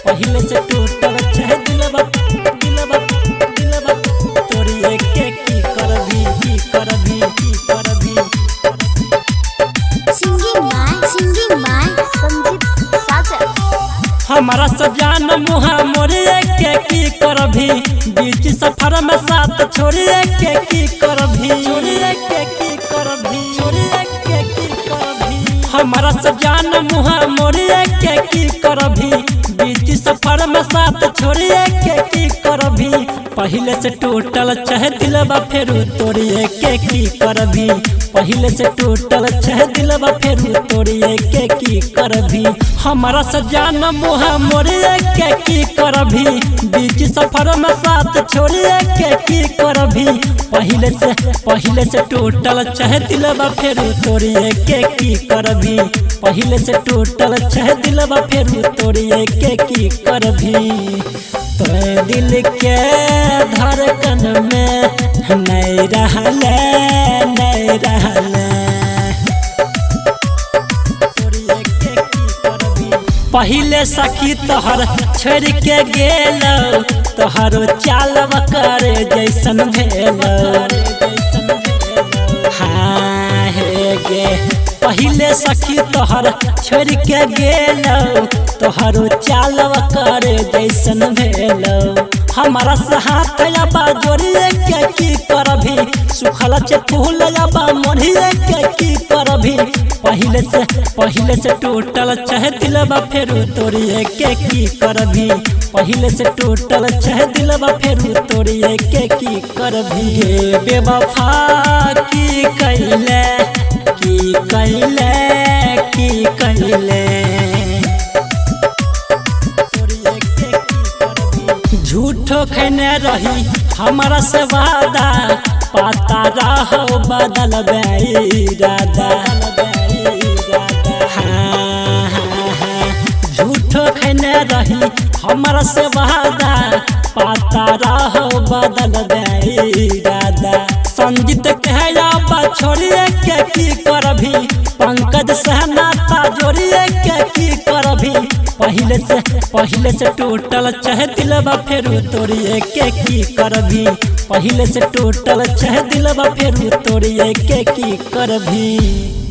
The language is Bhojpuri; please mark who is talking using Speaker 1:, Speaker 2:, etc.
Speaker 1: पहले से टूटल चाहे दिलवा दिलवा दिलवा तोड़िए के की करबी
Speaker 2: सिंगिंग बाय संजीत सागर।
Speaker 1: हमारा सजान मुहा मोरिए के की करबी बीच सफर में साथ छोड़िए के की करबी हमारा सजान मुहा मोरिए के की करबी बीच सफर में साथ छोड़िए के की करबी पहले से टूटल चाहे दिलवा फेरू तोड़िए के की करबी पहले से टूटल चाहे दिलवा फेरू तोड़िए के की करबी हमारा सजान मुहा मोरिए के की करबी बीच सफर में साथ छोड़िए के की करबी पहले से टूटल चाहे दिलवा फेरू तोड़िए के की करबी पहले से टूटल चाहे दिलवा फेरू तोड़िए के की करबी तो दिल के धड़कन में नहीं रहले पहले सखी तोहर छोड़ के गेल तोहरो चालव करे जैसन भेल हाँ हे गे पहले सखी तोहर छोड़ के गेल तोहरो चालव करे जैसन भेल हमारा से हाथ अब जोड़िए के की करबी सुखल से फूल अब मोड़िए के की करबी पहले से टूटल चाहे दिलवा फेरू तोड़िए के की करबी पहले से टूटल चाहे दिलवा फेरू तोड़िए के की करबी ये बेवफा की कैले झूठो खैने रही हमारा से वादा पाता रहो बदल इरादा झूठो खैने रही हमारा से वादा पाता रहो बदल इरादा संजीत कहया छोड़िए के की करबी पंकज से नाता जोड़िए के की करबी पहले से टूटल चाहे दिलवा फेरू तोड़िए के की करबी पहले से टूटल चाहे दिलवा फेरू तोड़िए के की करबी।